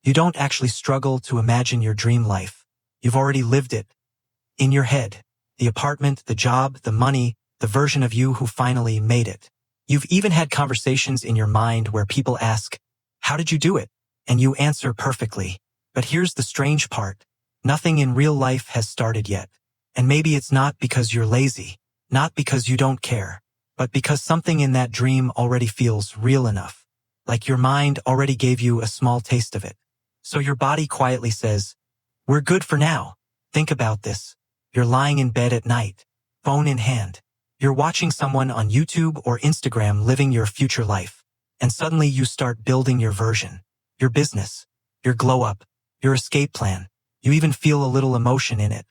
You don't actually struggle to imagine your dream life. You've already lived it. In your head. The apartment, the job, the money, the version of you who finally made it. You've even had conversations in your mind where people ask, "How did you do it?" And you answer perfectly. But here's the strange part. Nothing in real life has started yet. And maybe it's not because you're lazy, not because you don't care, but because something in that dream already feels real enough. Like your mind already gave you a small taste of it. So your body quietly says, "We're good for now." Think about this. You're lying in bed at night, phone in hand. You're watching someone on YouTube or Instagram living your future life. And suddenly you start building your version, your business, your glow up, your escape plan. You even feel a little emotion in it.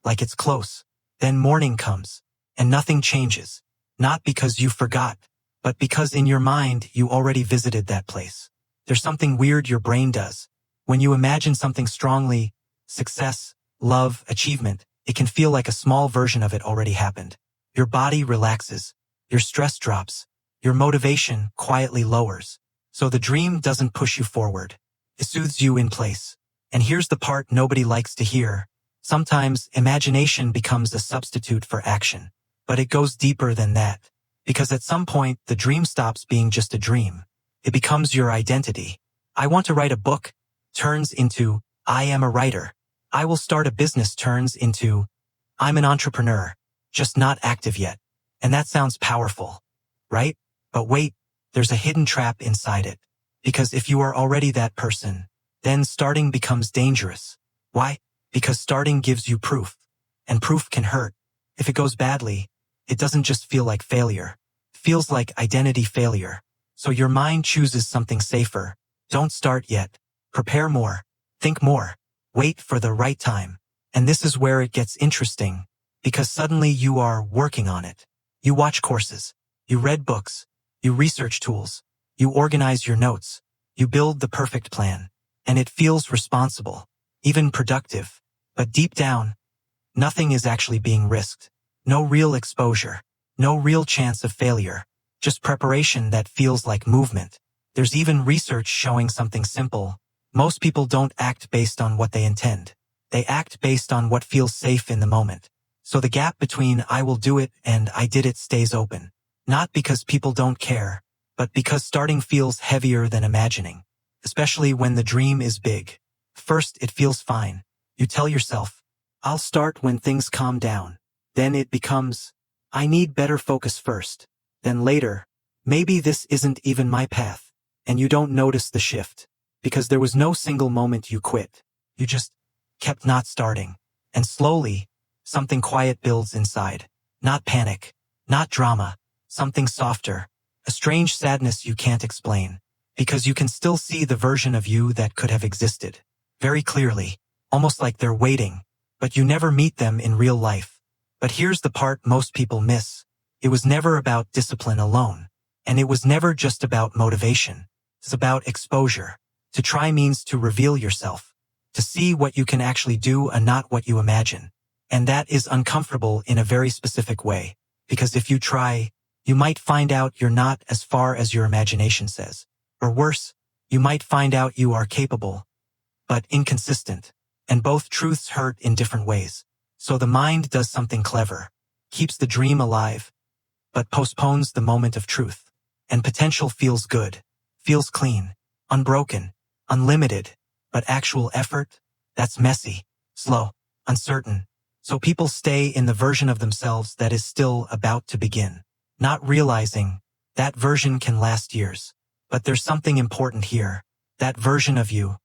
Like it's close. Then morning comes, and nothing changes. Not because you forgot, but because in your mind you already visited that place. There's something weird your brain does. When you imagine something strongly, success, love, achievement, it can feel like a small version of it already happened. Your body relaxes, your stress drops, your motivation quietly lowers. So the dream doesn't push you forward. It soothes you in place. And here's the part nobody likes to hear. Sometimes imagination becomes a substitute for action. But it goes deeper than that. Because at some point, the dream stops being just a dream. It becomes your identity. I want to write a book turns into, I am a writer. I will start a business turns into, I'm an entrepreneur, just not active yet. And that sounds powerful, right? But wait, there's a hidden trap inside it. Because if you are already that person, then starting becomes dangerous. Why? Because starting gives you proof. And proof can hurt. If it goes badly, it doesn't just feel like failure. It feels like identity failure. So your mind chooses something safer. Don't start yet. Prepare more. Think more. Wait for the right time. And this is where it gets interesting. Because suddenly you are working on it. You watch courses. You read books. You research tools. You organize your notes. You build the perfect plan. And it feels responsible. Even productive. But deep down, nothing is actually being risked. No real exposure. No real chance of failure. Just preparation that feels like movement. There's even research showing something simple. Most people don't act based on what they intend. They act based on what feels safe in the moment. So the gap between I will do it and I did it stays open. Not because people don't care, but because starting feels heavier than imagining. Especially when the dream is big. First, it feels fine. You tell yourself, I'll start when things calm down. Then it becomes, I need better focus first. Then later, maybe this isn't even my path. And you don't notice the shift. Because there was no single moment you quit. You just kept not starting. And slowly, something quiet builds inside. Not panic. Not drama. Something softer. A strange sadness you can't explain. Because you can still see the version of you that could have existed. Very clearly. Almost like they're waiting. But you never meet them in real life. But here's the part most people miss. It was never about discipline alone. And it was never just about motivation. It's about exposure. To try means to reveal yourself. To see what you can actually do and not what you imagine. And that is uncomfortable in a very specific way. Because if you try, you might find out you're not as far as your imagination says. Or worse, you might find out you are capable, but inconsistent. And both truths hurt in different ways. So the mind does something clever. Keeps the dream alive, but postpones the moment of truth. And potential feels good. Feels clean. Unbroken. Unlimited. But actual effort? That's messy. Slow. Uncertain. So people stay in the version of themselves that is still about to begin. Not realizing that version can last years. But there's something important here. That version of you,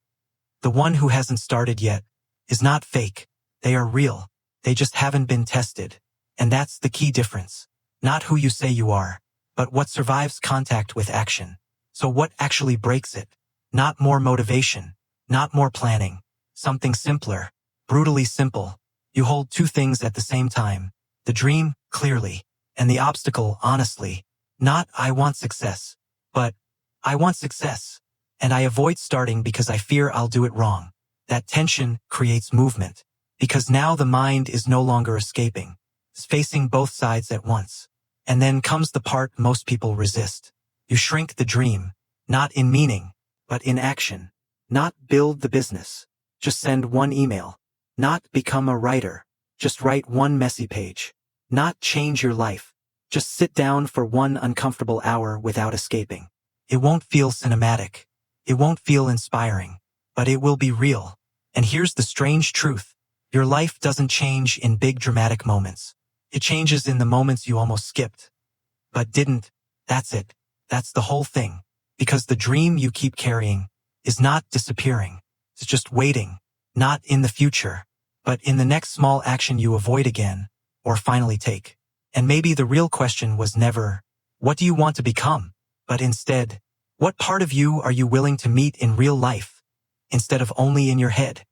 the one who hasn't started yet, is not fake. They are real. They just haven't been tested. And that's the key difference. Not who you say you are, but what survives contact with action. So what actually breaks it? Not more motivation. Not more planning. Something simpler. Brutally simple. You hold two things at the same time. The dream, clearly. And the obstacle, honestly. Not I want success. But I want success. And I avoid starting because I fear I'll do it wrong. That tension creates movement. Because now the mind is no longer escaping. It's facing both sides at once. And then comes the part most people resist. You shrink the dream. Not in meaning, but in action. Not build the business. Just send one email. Not become a writer. Just write one messy page. Not change your life. Just sit down for one uncomfortable hour without escaping. It won't feel cinematic. It won't feel inspiring. But it will be real. And here's the strange truth. Your life doesn't change in big dramatic moments. It changes in the moments you almost skipped. But didn't. That's it. That's the whole thing. Because the dream you keep carrying is not disappearing. It's just waiting. Not in the future, but in the next small action you avoid again, or finally take. And maybe the real question was never, what do you want to become? But instead, what part of you are you willing to meet in real life, instead of only in your head?